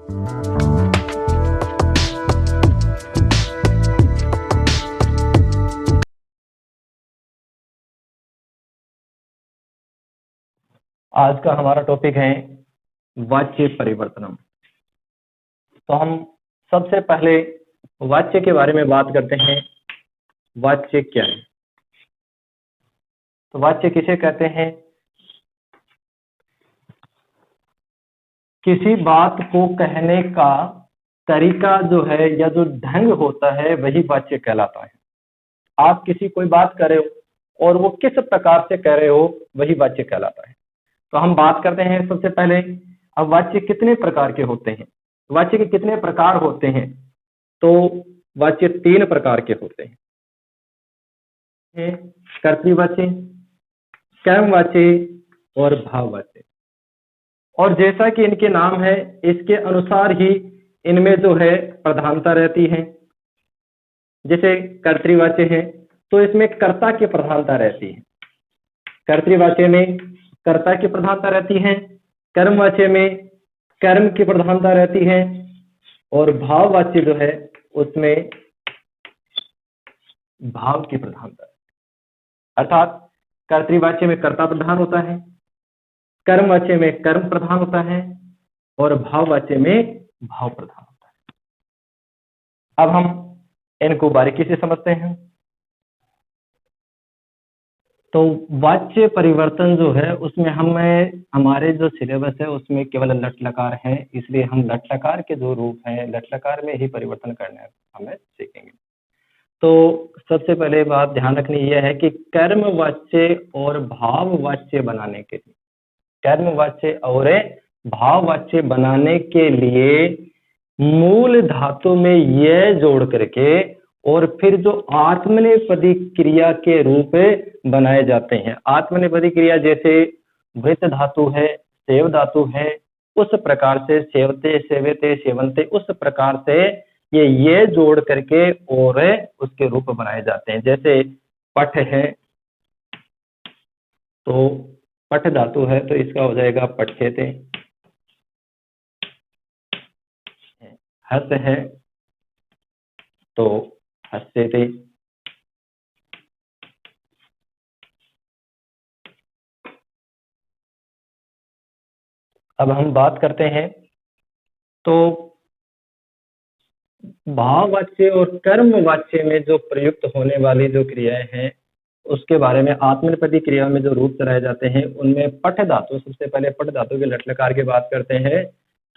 आज का हमारा टॉपिक है वाच्य परिवर्तनम। तो हम सबसे पहले वाच्य के बारे में बात करते हैं। वाच्य क्या है? तो वाच्य किसे कहते हैं? किसी बात को कहने का तरीका जो है या जो ढंग होता है वही वाच्य कहलाता है। आप किसी कोई बात कर रहे हो और वो किस प्रकार से कह रहे हो वही वाच्य कहलाता है। तो हम बात करते हैं सबसे पहले, अब वाच्य कितने प्रकार के होते हैं? वाच्य के कितने प्रकार होते हैं? तो वाच्य 3 प्रकार के होते हैं। कर्तृवाच्य, कर्मवाच्य और भाववाच्य। और जैसा कि इनके नाम है इसके अनुसार ही इनमें जो है प्रधानता रहती है। जैसे कर्तृवाच्य है तो इसमें कर्ता की प्रधानता रहती है। कर्तृवाच्य में कर्ता की प्रधानता रहती है, कर्मवाच्य में कर्म की प्रधानता रहती है और भाववाच्य जो है उसमें भाव की प्रधानता है। अर्थात कर्तृवाच्य में कर्ता प्रधान होता है, कर्मवाच्य में कर्म प्रधान होता है और भाववाच्य में भाव प्रधान होता है। अब हम इनको बारीकी से समझते हैं। तो वाच्य परिवर्तन जो है उसमें हमें हमारे जो सिलेबस है उसमें केवल लट लकार है, इसलिए हम लट लकार के जो रूप हैं लट लकार में ही परिवर्तन करना हमें सीखेंगे। तो सबसे पहले बात ध्यान रखनी यह है कि कर्मवाच्य और भाववाच्य बनाने के लिए, कर्मवाच्य और भाववाच्य बनाने के लिए मूल धातु में यह जोड़ करके और फिर जो आत्मनेपदी क्रिया के रूप बनाए जाते हैं। आत्मनेपदी क्रिया जैसे वृत्त धातु है, सेव धातु है, उस प्रकार से सेवते, सेवते, सेवंते, उस प्रकार से ये जोड़ करके और उसके रूप बनाए जाते हैं। जैसे पठ है तो पठ धातु है तो इसका हो जाएगा पठ्यते। हस है तो हस्यते। अब हम बात करते हैं तो भाववाच्य और कर्मवाच्य में जो प्रयुक्त होने वाली जो क्रियाएं हैं उसके बारे में आत्मनेपदी क्रिया में जो रूप चलाए जाते हैं उनमें पठ धातु, सबसे पहले पठ धातु के लट लकार की बात करते हैं।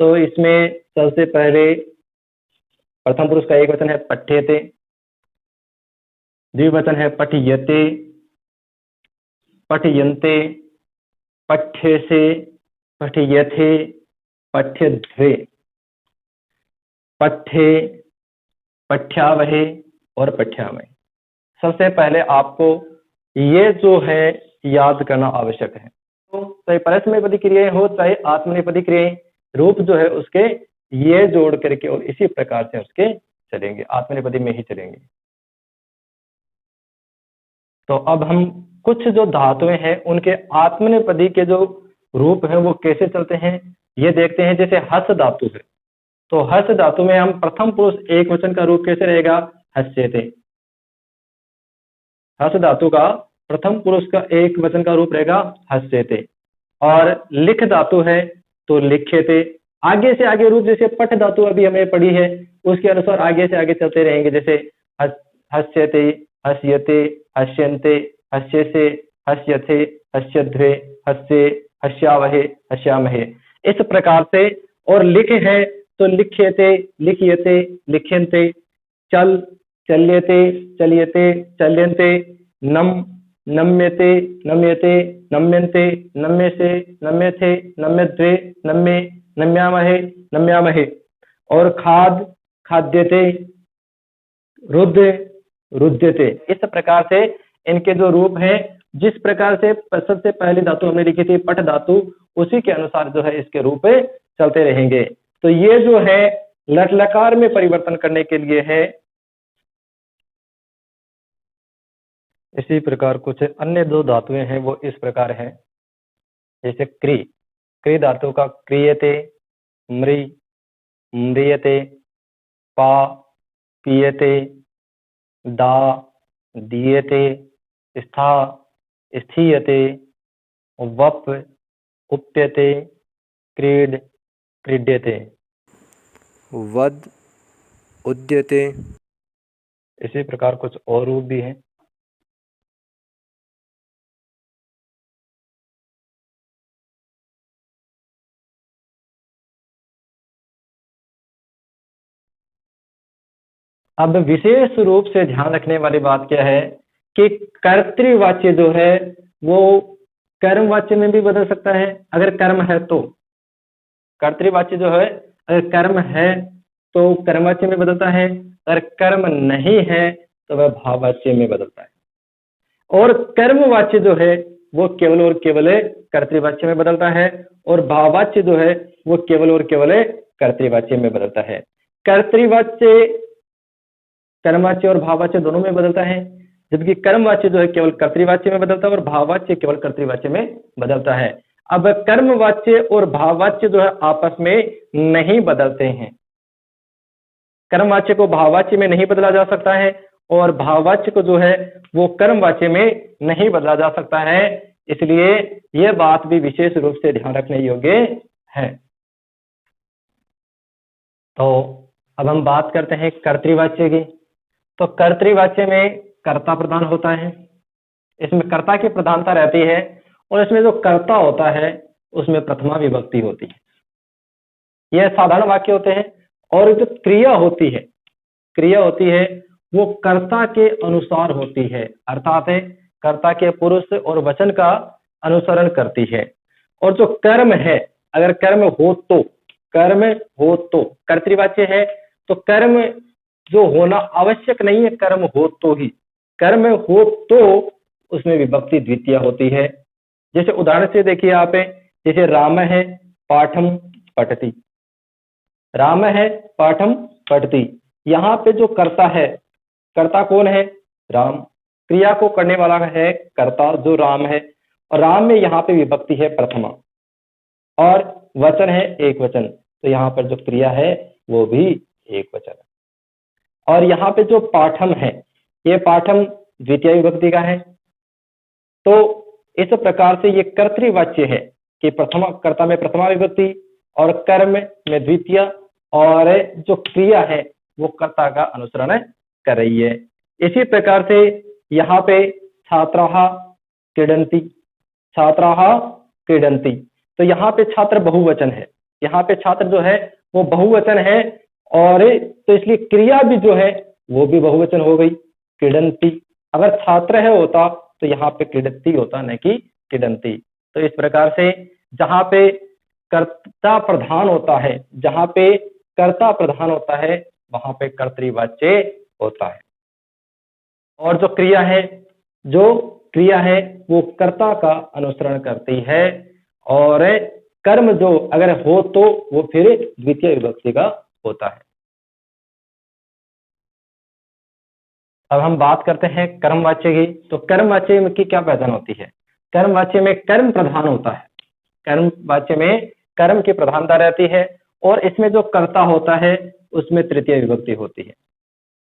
तो इसमें सबसे पहले प्रथम पुरुष का एक वचन है पठ्यते, द्विवचन है पठ्यते, पठयन्ते, पठ्यसे, पठ्यथे, पठ्यध्वे, पठ्ये, पठ्यावहे और पठ्यामहे। सबसे पहले आपको ये जो है याद करना आवश्यक है। तो चाहे परस्मैपदी क्रियाएं हो चाहे आत्मनेपदी क्रियाएं, रूप जो है उसके ये जोड़ करके और इसी प्रकार से उसके चलेंगे, आत्मनेपदी में ही चलेंगे। तो अब हम कुछ जो धातुएं हैं उनके आत्मनेपदी के जो रूप है वो कैसे चलते हैं ये देखते हैं। जैसे हस धातु है तो हस धातु में हम प्रथम पुरुष एक वचन का रूप कैसे रहेगा? हस्यते। हस धातु का प्रथम पुरुष का एक वचन का रूप रहेगा हस्यते। और लिख धातु है तो लिख्यते। आगे से आगे रूप जैसे पठ धातु अभी हमें पढ़ी है उसके अनुसार आगे से आगे चलते रहेंगे। जैसे हस्यते, हस्यते, हस्यन्ते, हस्यसे, हस्यथे, हस्यध्वे, हस्ये, हस्यावहे, हस्यामहे, इस प्रकार से। और लिख है तो लिख्यते, लिख्यते, लिख्यन्ते, चल, चल्यते, चल्यते, चल्यन्ते, नम, नम्यते, नम्यते, नम्यन्ते, नम्यसे, नम्यथे, नम्यध्वे, नम्ये, नम्यामहे, नम्यामहे। और खाद, खाद्यते, रुद्र, रुद्यते। इस प्रकार से इनके जो रूप हैं जिस प्रकार से सबसे पहली धातु हमने लिखी थी पठ धातु उसी के अनुसार जो है इसके रूप चलते रहेंगे। तो ये जो है लट लकार में परिवर्तन करने के लिए है। इसी प्रकार कुछ अन्य दो धातुएं हैं वो इस प्रकार है। जैसे क्री, क्री धातु का क्रियते, मृ, म्रियते, पा पीयते, दा दीयते, स्था स्थीयते, वप उप्यते, क्रीड क्रीड्यते। वद उद्यते। इसी प्रकार कुछ और रूप भी हैं। अब विशेष रूप से ध्यान रखने वाली बात क्या है कि कर्तृवाच्य जो है वो कर्मवाच्य में भी बदल सकता है अगर कर्म है तो। कर्तृवाच्य जो है अगर कर्म है तो कर्मवाच्य में बदलता है, अगर कर्म नहीं है तो वह भाववाच्य में बदलता है। और कर्मवाच्य जो है वो केवल और केवल कर्तृवाच्य में बदलता है और भाववाच्य जो है वो केवल और केवल कर्तृवाच्य में बदलता है। कर्तृवाच्य कर्मवाच्य और भाववाच्य दोनों में बदलता है, जबकि कर्मवाच्य जो है केवल कर्तृवाच्य में बदलता है और भाववाच्य केवल कर्तृवाच्य में बदलता है। अब कर्मवाच्य और भाववाच्य जो है आपस में नहीं बदलते हैं। कर्मवाच्य को भाववाच्य में नहीं बदला जा सकता है और भाववाच्य को जो है वो कर्मवाच्य में नहीं बदला जा सकता है। इसलिए यह बात भी विशेष रूप से ध्यान रखने योग्य है। तो अब हम बात करते हैं कर्तृवाच्य की। तो कर्तृवाच्य में कर्ता प्रधान होता है, इसमें कर्ता की प्रधानता रहती है और इसमें जो कर्ता होता है उसमें प्रथमा विभक्ति होती है। यह साधारण वाक्य होते हैं और जो क्रिया होती है वो कर्ता के अनुसार होती है, अर्थात कर्ता के पुरुष और वचन का अनुसरण करती है। और जो कर्म है, अगर कर्म हो तो कर्तृवाच्य है तो कर्म जो होना आवश्यक नहीं है, कर्म हो तो ही, कर्म हो तो उसमें विभक्ति द्वितीय होती है। जैसे उदाहरण से देखिए आप, जैसे राम है पाठम पठति, राम है पाठम पठति। यहाँ पे जो कर्ता है, कर्ता कौन है? राम। क्रिया को करने वाला है कर्ता जो राम है, और राम में यहाँ पे विभक्ति है प्रथमा और वचन है एक वचन, तो यहाँ पर जो क्रिया है वो भी एक वचन है। और यहाँ पे जो पाठम है, ये पाठम द्वितीय विभक्ति का है। तो इस प्रकार से ये कर्तृवाच्य है कि प्रथमा, कर्ता में प्रथमा विभक्ति और कर्म में द्वितीय, और जो क्रिया है वो कर्ता का अनुसरण कर रही है। इसी प्रकार से यहाँ पे छात्राः क्रीडन्ति, छात्राः क्रीडन्ति, तो यहाँ पे छात्र बहुवचन है, यहाँ पे छात्र जो है वो बहुवचन है, और तो इसलिए क्रिया भी जो है वो भी बहुवचन हो गई, क्रीडन्ति। अगर छात्र है होता तो यहाँ पे क्रीडन्ति होता, न कि क्रीडन्ति। तो इस प्रकार से जहाँ पे कर्ता प्रधान होता है, जहाँ पे कर्ता प्रधान होता है वहां पे कर्तृवाच्य होता है। और जो क्रिया है वो कर्ता का अनुसरण करती है, और कर्म जो अगर हो तो वो फिर द्वितीय विभक्ति का होता है। अब हम बात करते हैं कर्मवाच्य की। तो कर्मवाच्य की क्या पहचान होती है? कर्मवाच्य में कर्म प्रधान होता है, कर्मवाच्य में कर्म की प्रधानता रहती है, और इसमें जो कर्ता होता है उसमें तृतीय विभक्ति होती है।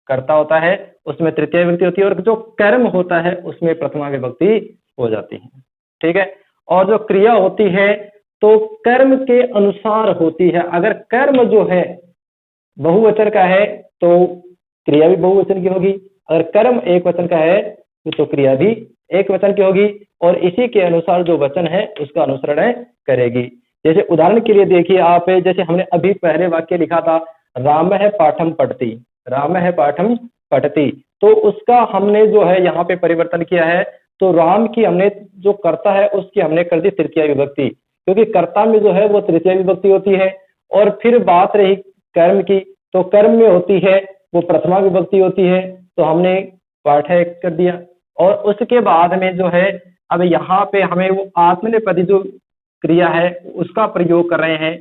कर्ता होता है उसमें तृतीय विभक्ति होती है, और जो कर्म होता है उसमें प्रथमा विभक्ति हो जाती है। ठीक है। और जो क्रिया होती है तो कर्म के अनुसार होती है। अगर कर्म जो है बहुवचन का है तो क्रिया भी बहुवचन की होगी, अगर कर्म एक वचन का है तो क्रिया भी एक वचन की होगी, और इसी के अनुसार जो वचन है उसका अनुसरण करेगी। जैसे उदाहरण के लिए देखिए आप, जैसे हमने अभी पहले वाक्य लिखा था राम है पाठम पठति, राम है पाठम पठति, तो उसका हमने जो है यहाँ पे परिवर्तन किया है। तो राम की हमने जो कर्ता है उसकी हमने कर दी तृतीय विभक्ति, क्योंकि कर्ता में जो है वो तृतीय विभक्ति होती है। और फिर बात रही कर्म की, तो कर्म में होती है वो प्रथमा विभक्ति होती है, तो हमने पाठ कर दिया। और उसके बाद में जो है अब यहाँ पे हमें वो आत्मनेपदी जो क्रिया है उसका प्रयोग कर रहे हैं,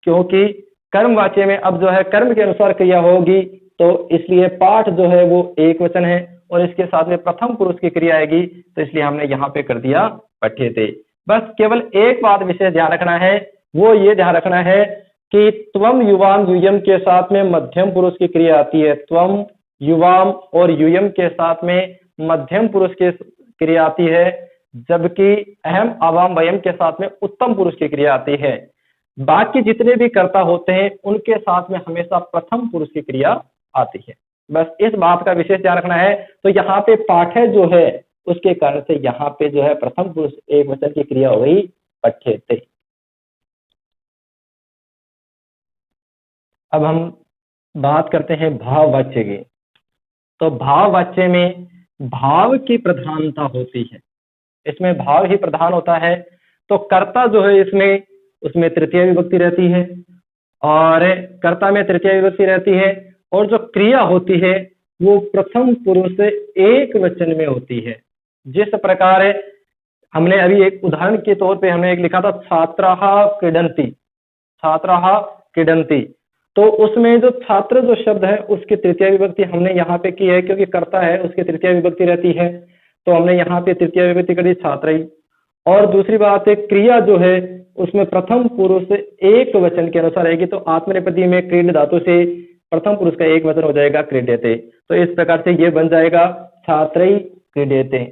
क्योंकि कर्मवाच्य में अब जो है कर्म के अनुसार क्रिया होगी, तो इसलिए पाठ जो है वो एक वचन है और इसके साथ में प्रथम पुरुष की क्रिया आएगी, तो इसलिए हमने यहाँ पे कर दिया पठ्यते। बस केवल एक बात विशेष ध्यान रखना है, वो ये ध्यान रखना है कि त्वम युवाम यूयम के साथ में मध्यम पुरुष की क्रिया आती है, त्वम युवाम और यूयम के साथ में मध्यम पुरुष की क्रिया आती है, जबकि अहम आवाम वयम के साथ में उत्तम पुरुष की क्रिया आती है। बाकी जितने भी कर्ता होते हैं उनके साथ में हमेशा प्रथम पुरुष की क्रिया आती है। बस इस बात का विशेष ध्यान रखना है। तो यहाँ पे पाठ्य जो है उसके कारण से यहाँ पे जो है प्रथम पुरुष एक वचन की क्रिया हो गई पठ्यते। अब हम बात करते हैं भाववाच्य की। तो भाववाच्य में भाव की प्रधानता होती है, इसमें भाव ही प्रधान होता है। तो कर्ता जो है इसमें उसमें तृतीय विभक्ति रहती है, और कर्ता में तृतीय विभक्ति रहती है, और जो क्रिया होती है वो प्रथम पुरुष एक वचन में होती है। जिस प्रकार हमने अभी एक उदाहरण के तौर पे हमने एक लिखा था छात्राः क्रीडन्ति, छात्राः क्रीडन्ति। तो उसमें जो छात्र जो शब्द है उसकी तृतीय विभक्ति हमने यहाँ पे की है, क्योंकि कर्ता है उसकी तृतीय विभक्ति रहती है, तो हमने यहाँ पे तृतीय विभक्ति कर दी छात्र। और दूसरी बात है क्रिया जो है उसमें प्रथम पुरुष एक वचन के अनुसार रहेगी। तो आत्मनेपदी में क्रीड धातु से प्रथम पुरुष का एक वचन हो जाएगा क्रीड्यते। तो इस प्रकार से ये बन जाएगा छात्रैः क्रीड्यते।